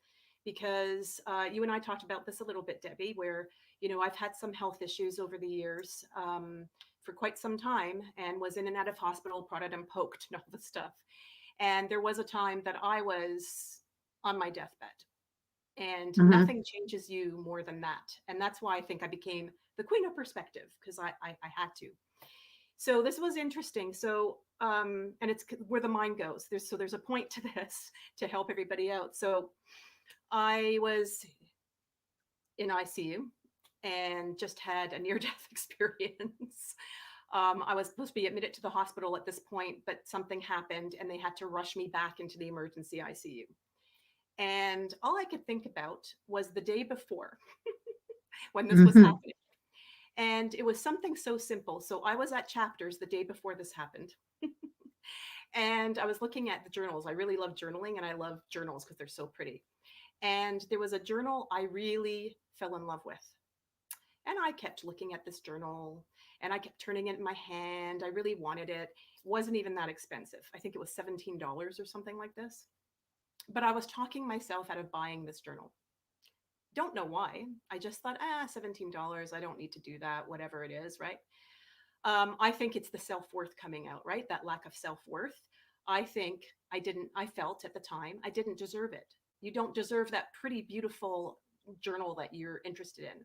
because you and I talked about this a little bit, Debbie, where, I've had some health issues over the years for quite some time and was in and out of hospital, prodded and poked and all this stuff. And there was a time that I was on my deathbed, and Hmm. nothing changes you more than that. And that's why I think I became the queen of perspective because I had to. So this was interesting. So, and it's where the mind goes. There's a point to this to help everybody out. So I was in ICU and just had a near death experience. I was supposed to be admitted to the hospital at this point, but something happened and they had to rush me back into the emergency ICU. And all I could think about was the day before when this was Hmm. happening. And it was something so simple. So I was at Chapters the day before this happened. And I was looking at the journals. I really love journaling and I love journals because they're so pretty. And there was a journal I really fell in love with. And I kept looking at this journal and I kept turning it in my hand. I really wanted it. It wasn't even that expensive. I think it was $17 or something like this. But I was talking myself out of buying this journal. Don't know why. I just thought, $17. I don't need to do that, whatever it is, right? I think it's the self-worth coming out, right? That lack of self-worth. I think I felt at the time, I didn't deserve it. You don't deserve that pretty beautiful journal that you're interested in.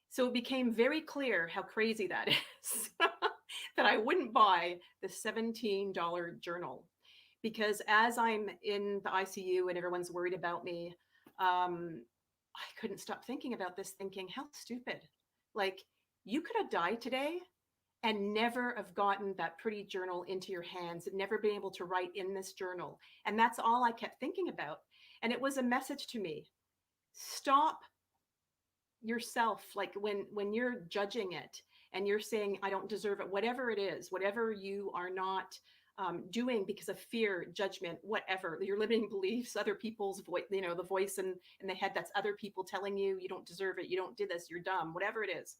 So it became very clear how crazy that is, that I wouldn't buy the $17 journal, because as I'm in the ICU and everyone's worried about me, I couldn't stop thinking about this, thinking, how stupid. Like, you could have died today and never have gotten that pretty journal into your hands, and never been able to write in this journal. And that's all I kept thinking about. And it was a message to me. Stop yourself. Like, when you're judging it and you're saying, I don't deserve it, whatever it is, whatever you are not doing because of fear, judgment, whatever, your limiting beliefs, other people's voice, the voice in the head, that's other people telling you don't deserve it, you don't do this, you're dumb, whatever it is.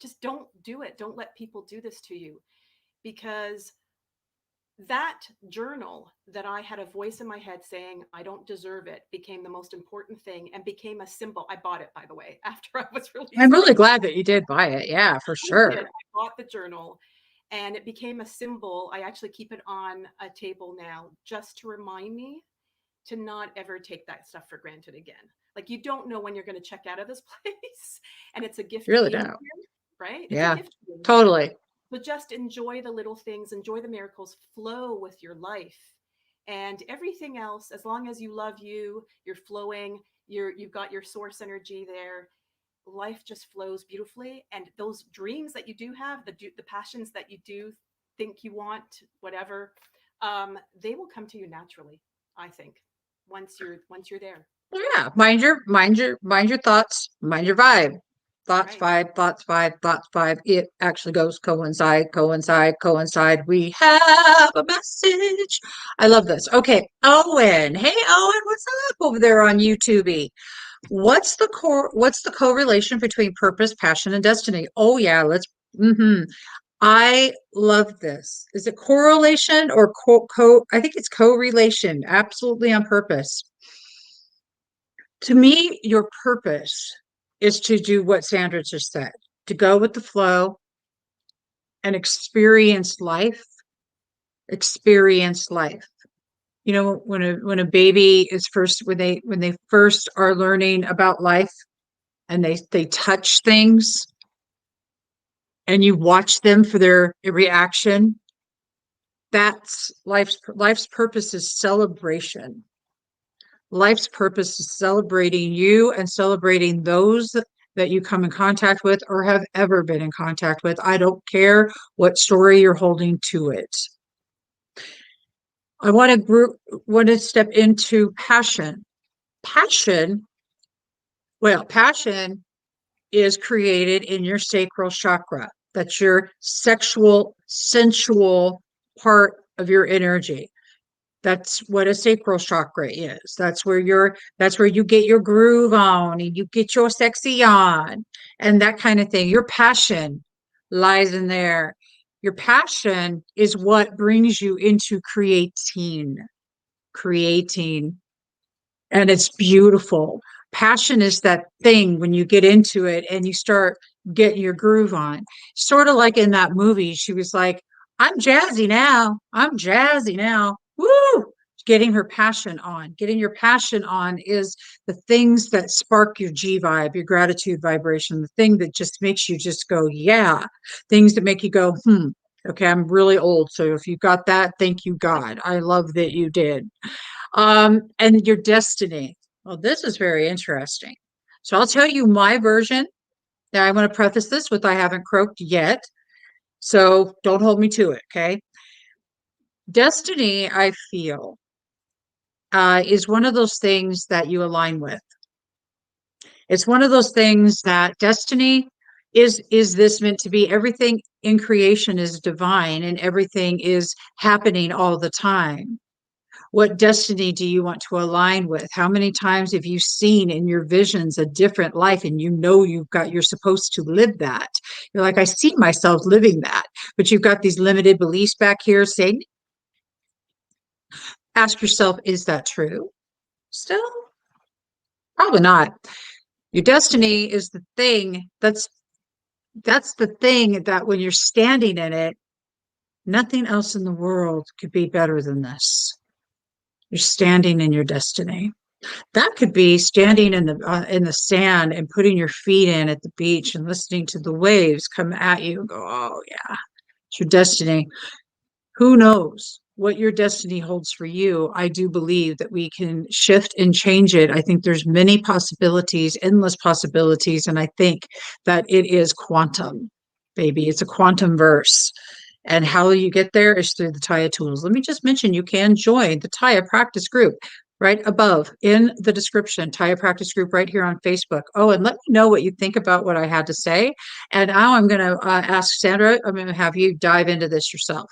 Just don't do it. Don't let people do this to you. Because that journal that I had a voice in my head saying, I don't deserve it, became the most important thing, and became a symbol. I bought it, by the way, after I was released. I'm really glad that you did buy it. Yeah, for sure. I bought the journal, and it became a symbol. I actually keep it on a table now, just to remind me to not ever take that stuff for granted again. Like, you don't know when you're going to check out of this place, and it's a gift. You really to you, don't. right? Yeah, it's a gift to you. totally. So just enjoy the little things, enjoy the miracles, flow with your life, and everything else. As long as you love you, you're flowing, you've got your source energy there. Life just flows beautifully, and those dreams that you do have, the passions that you do think you want, whatever, they will come to you naturally. I think once you're there. Yeah, mind your thoughts, mind your vibe. Thoughts Right. vibe, thoughts vibe, thoughts vibe. It actually goes coincide, coincide, coincide. We have a message. I love this. Okay, Owen. Hey, Owen, what's up over there on YouTube? What's the correlation between purpose, passion, and destiny? Oh yeah, I love this. Is it correlation or I think it's correlation, absolutely on purpose. To me, your purpose is to do what Sandra just said, to go with the flow and experience life. Experience life. You know, when a baby is first, when they first are learning about life, and they touch things, and you watch them for their reaction, that's life's purpose is celebration. Life's purpose is celebrating you and celebrating those that you come in contact with or have ever been in contact with. I don't care what story you're holding to it. I want to step into passion. Passion is created in your sacral chakra. That's your sexual, sensual part of your energy. That's what a sacral chakra is. That's where you get your groove on and you get your sexy on and that kind of thing. Your passion lies in there. Your passion is what brings you into creating, and it's beautiful. Passion is that thing when you get into it and you start getting your groove on. Sort of like in that movie, she was like, I'm jazzy now. I'm jazzy now. Woo! Getting her passion on. Getting your passion on is the things that spark your G vibe, your gratitude vibration, the thing that just makes you just go, yeah. Things that make you go, okay, I'm really old. So if you got that, thank you, God. I love that you did. And your destiny. Well, this is very interesting. So I'll tell you my version. Now I want to preface this with I haven't croaked yet. So don't hold me to it, okay? Destiny, I feel, is one of those things that you align with. It's one of those things that destiny is this meant to be? Everything in creation is divine and everything is happening all the time. What destiny do you want to align with? How many times have you seen in your visions a different life and you know you're supposed to live that? You're like, I see myself living that, but you've got these limited beliefs back here saying, ask yourself, is that true? Still? Probably not. Your destiny is the thing that's the thing that when you're standing in it, nothing else in the world could be better than this. You're standing in your destiny. That could be standing in the sand and putting your feet in at the beach and listening to the waves come at you and go, oh yeah, it's your destiny. Who knows what your destiny holds for you? I do believe that we can shift and change it. I think there's many possibilities, endless possibilities, and I think that it is quantum, baby. It's a quantum verse. And how you get there is through the Tya tools. Let me just mention you can join the Tya practice group right above in the description, Tya practice group right here on Facebook. Oh, and let me know what you think about what I had to say. And now I'm going to ask Sandra, I'm going to have you dive into this yourself.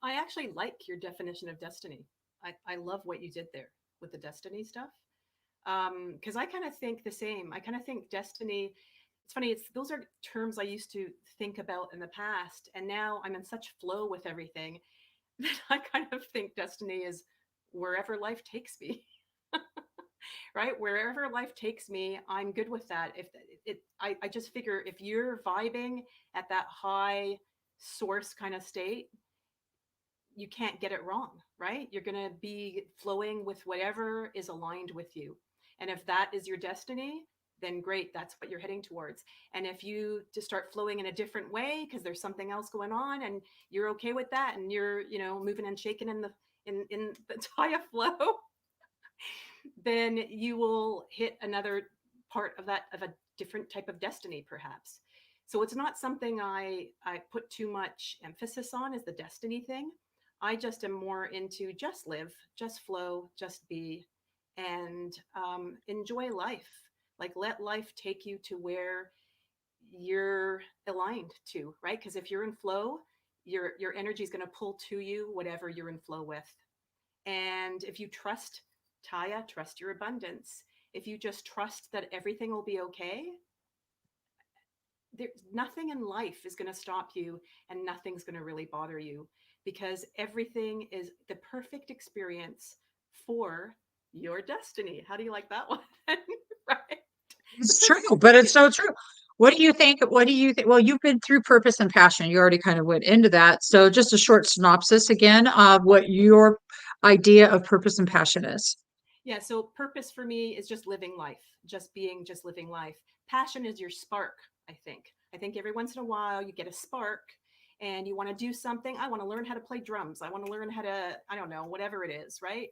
I actually like your definition of destiny. I love what you did there with the destiny stuff. Because I kind of think the same. I kind of think destiny, it's funny, it's those are terms I used to think about in the past. And now I'm in such flow with everything that I kind of think destiny is wherever life takes me. Right? Wherever life takes me, I'm good with that. If I just figure if you're vibing at that high source kind of state, you can't get it wrong, right? You're going to be flowing with whatever is aligned with you. And if that is your destiny, then great, that's what you're heading towards. And if you just start flowing in a different way because there's something else going on and you're okay with that and you're, moving and shaking in the Tya flow, then you will hit another part of a different type of destiny perhaps. So it's not something I put too much emphasis on is the destiny thing. I just am more into just live, just flow, just be, and enjoy life. Like let life take you to where you're aligned to, right? Because if you're in flow, your energy is going to pull to you whatever you're in flow with. And if you trust Tya, trust your abundance. If you just trust that everything will be okay, there's nothing in life is going to stop you and nothing's going to really bother you because everything is the perfect experience for your destiny. How do you like that one? Right? It's true, but it's so true. What do you think? What do you think? Well, you've been through purpose and passion. You already kind of went into that. So just a short synopsis again of what your idea of purpose and passion is. Yeah, so purpose for me is just living life, just being, just living life. Passion is your spark, I think. I think every once in a while you get a spark and you want to do something. I want to learn how to play drums. I want to learn how to, I don't know, whatever it is, right?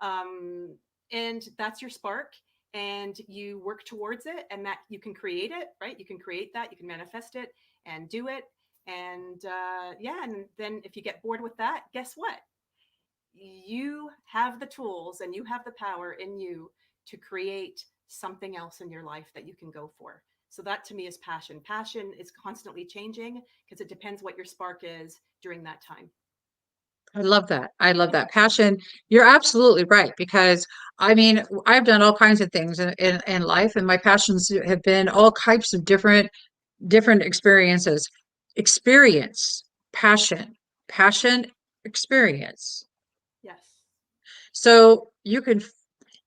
Um, and that's your spark and you work towards it and that you can create it, right? You can create that, you can manifest it and do it. And yeah, and then if you get bored with that, guess what? You have the tools and you have the power in you to create something else in your life that you can go for. So that to me is passion. Passion is constantly changing because it depends what your spark is during that time. I love that. I love that passion. You're absolutely right because I mean, I've done all kinds of things in life, and my passions have been all types of different experiences. Experience, passion, passion, experience. Yes. So you can,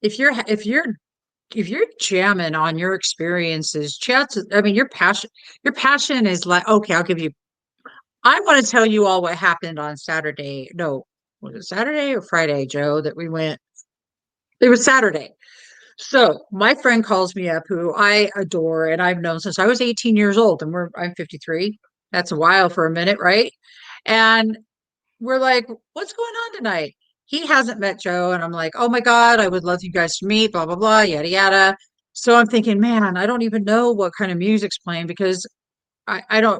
if you're jamming on your experiences, chances, I mean, your passion is like, okay, I'll give you, I want to tell you all what happened on Saturday. No, was it Saturday or Friday, Joe, that we went? It was Saturday. So my friend calls me up, who I adore, and I've known since I was 18 years old, and I'm 53. That's a while for a minute, right? And we're like, what's going on tonight? He hasn't met Joe. And I'm like, oh my God, I would love you guys to meet, blah, blah, blah, yada, yada. So I'm thinking, man, I don't even know what kind of music's playing because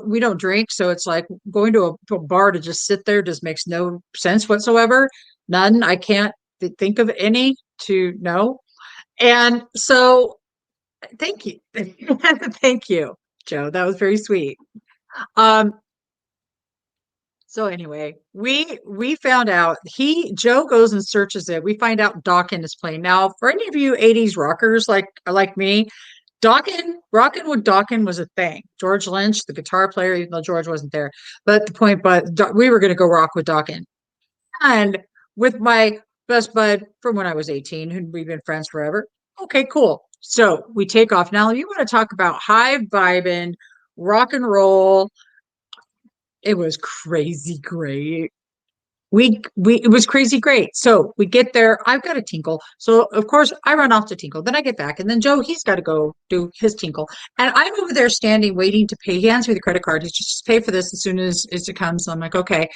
we don't drink. So it's like going to a bar to just sit there just makes no sense whatsoever. None. I can't think of any to know. And so thank you. Thank you, Joe. That was very sweet. Um, So anyway, we found out Joe goes and searches it. We find out Dawkins is playing. Now, for any of you 80s rockers like me, rocking with Dawkins was a thing. George Lynch, the guitar player, even though George wasn't there. But we were gonna go rock with Dawkins. And with my best bud from when I was 18, who we've been friends forever. Okay, cool. So we take off. Now you want to talk about high vibing, rock and roll. It was crazy great. We it was crazy great. So we get there. I've got a tinkle. So of course I run off to tinkle. Then I get back, and then Joe, he's got to go do his tinkle. And I'm over there standing waiting to pay. He hands me the credit card. He's just pay for this as soon as it comes. So I'm like, okay.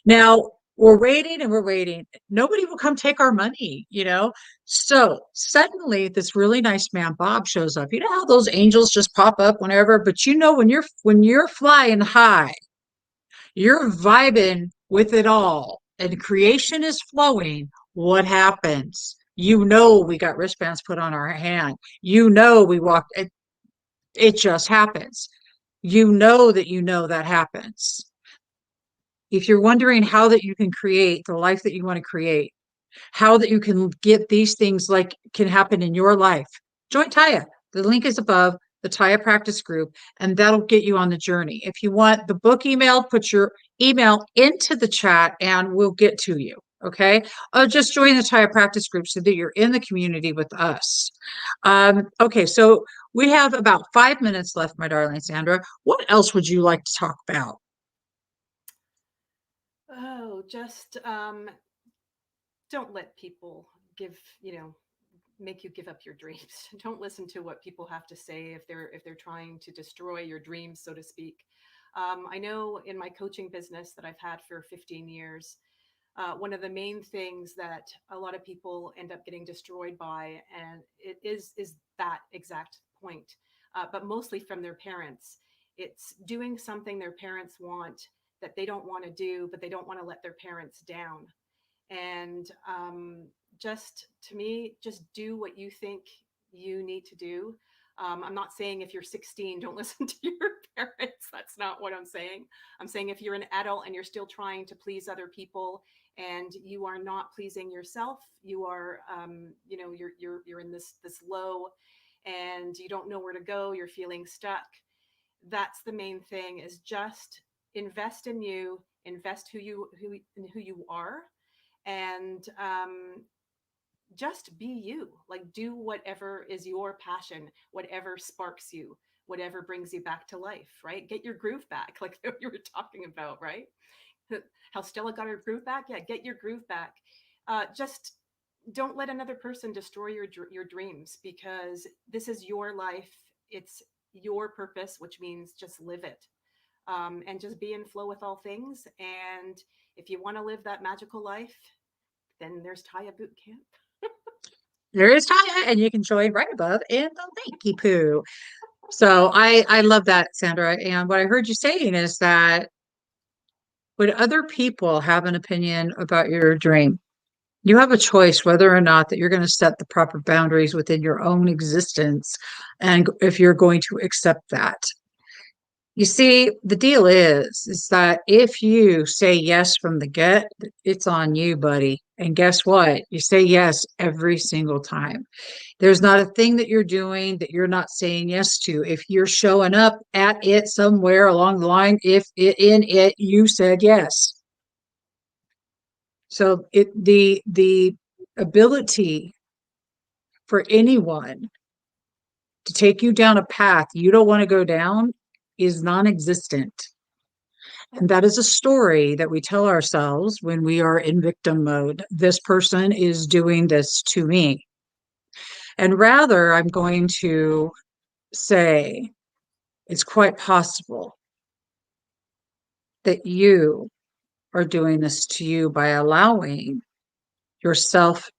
Now we're waiting and we're waiting. Nobody will come take our money, you know? So suddenly this really nice man, Bob, shows up. You know how those angels just pop up whenever, but you know, when you're flying high, you're vibing with it all and creation is flowing. What happens? You know, we got wristbands put on our hand. You know, we walked, it just happens. You know that happens. If you're wondering how that you can create the life that you want to create, how that you can get these things like can happen in your life, join Tya. The link is above, the Tya practice group, and that'll get you on the journey. If you want the book email, put your email into the chat and we'll get to you. Okay. Just join the Tya practice group so that you're in the community with us. Okay. So we have about 5 minutes left, my darling Sandra. What else would you like to talk about? Oh, just don't let people give, make you give up your dreams. Don't listen to what people have to say if they're trying to destroy your dreams, so to speak. I know in my coaching business that I've had for 15 years, one of the main things that a lot of people end up getting destroyed by, and it is that exact point, but mostly from their parents. It's doing something their parents want that they don't want to do, but they don't want to let their parents down. And just to me, just do what you think you need to do. I'm not saying if you're 16, don't listen to your parents. That's not what I'm saying. I'm saying if you're an adult and you're still trying to please other people and you are not pleasing yourself, you are, you're in this low and you don't know where to go. You're feeling stuck. That's the main thing, is just invest in you, invest in who you are, and just be you. Like, do whatever is your passion, whatever sparks you, whatever brings you back to life, right? Get your groove back, like you were talking about, right? How Stella got her groove back. Yeah, get your groove back. Just don't let another person destroy your dreams, because this is your life. It's your purpose, which means just live it, and just be in flow with all things. And if you want to live that magical life, then there's Tya Boot Camp. There is Tya, and you can join right above in the linky poo. So I love that, Sandra. And what I heard you saying is that when other people have an opinion about your dream, you have a choice whether or not that you're going to set the proper boundaries within your own existence, and if you're going to accept that. You see, the deal is that if you say yes from the get, it's on you, buddy. And guess what? You say yes every single time. There's not a thing that you're doing that you're not saying yes to. If you're showing up at it somewhere along the line, if in it you said yes. So the ability for anyone to take you down a path you don't want to go down is non-existent. And that is a story that we tell ourselves when we are in victim mode. This person is doing this to me. And rather, I'm going to say it's quite possible that you are doing this to you by allowing yourself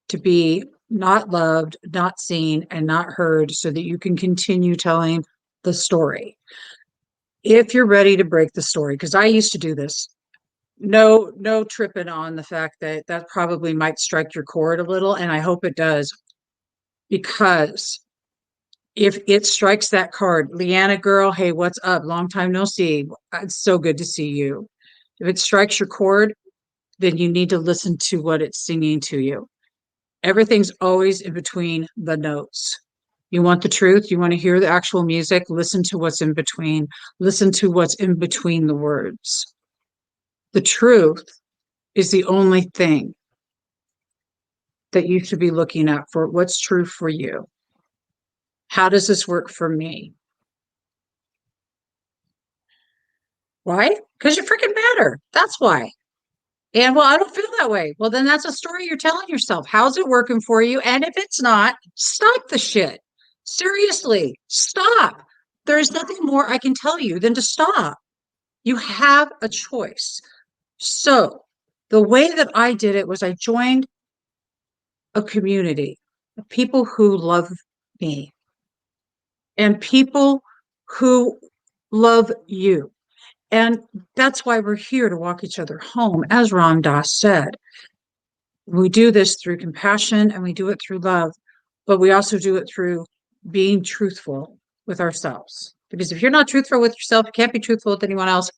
to be not loved, not seen, and not heard so that you can continue telling the story. If you're ready to break the story, because I used to do this, no tripping on the fact that that probably might strike your chord a little, and I hope it does, because if it strikes that chord, Leanna girl, hey, what's up? Long time no see. It's so good to see you. If it strikes your chord, then you need to listen to what it's singing to you. Everything's always in between the notes. You want the truth? You want to hear the actual music? Listen to what's in between. Listen to what's in between the words. The truth is the only thing that you should be looking at for what's true for you. How does this work for me? Why? Because you freaking matter. That's why. And well, I don't feel that way. Well, then that's a story you're telling yourself. How's it working for you? And if it's not, stop the shit. Seriously, stop. There's nothing more I can tell you than to stop. You have a choice. So the way that I did it was I joined a community of people who love me and people who love you. And that's why we're here to walk each other home. As Ram Dass said, we do this through compassion and we do it through love, but we also do it through being truthful with ourselves. Because if you're not truthful with yourself, you can't be truthful with anyone else.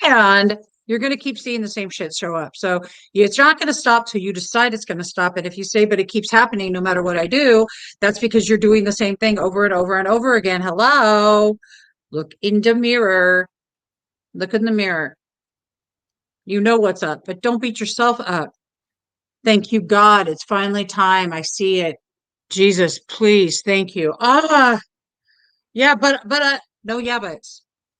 And you're going to keep seeing the same shit show up. So it's not going to stop till you decide it's going to stop. And if you say, but it keeps happening no matter what I do, that's because you're doing the same thing over and over and over again. Hello, look in the mirror. Look in the mirror. You know what's up, but don't beat yourself up. Thank you, God. It's finally time. I see it. Jesus, please. Thank you. Yeah, but no, yeah, but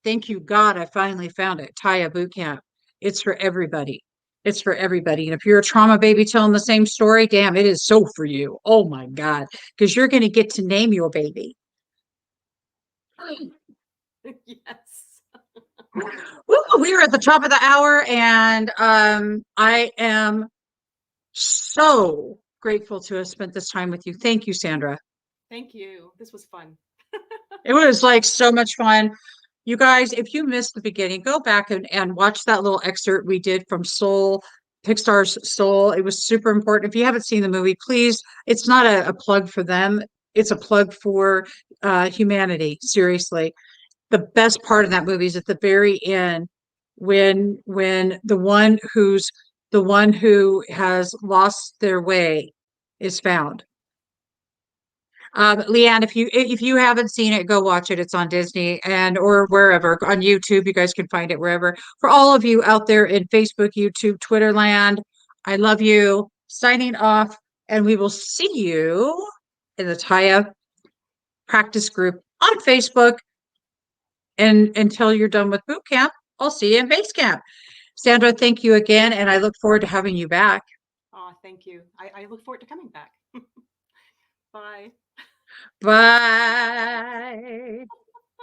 thank you, God. I finally found it. Tya Boot Camp. It's for everybody. It's for everybody. And if you're a trauma baby telling the same story, damn, it is so for you. Oh my God. Because you're going to get to name your baby. Yes. Woo, we are at the top of the hour, and I am so grateful to have spent this time with you. Thank you, Sandra. Thank you. This was fun. It was like so much fun. You guys, if you missed the beginning, go back and watch that little excerpt we did from Soul, Pixar's Soul. It was super important. If you haven't seen the movie, please, it's not a plug for them. It's a plug for humanity. Seriously. The best part of that movie is at the very end when the one who has lost their way is found. Leanne, if you haven't seen it, go watch it. It's on Disney and or wherever on YouTube. You guys can find it wherever. For all of you out there in Facebook, YouTube, Twitter land, I love you. Signing off, and we will see you in the Tya practice group on Facebook. And until you're done with boot camp, I'll see you in base camp. Sandra, thank you again, and I look forward to having you back. Oh, thank you. I look forward to coming back. Bye. Bye.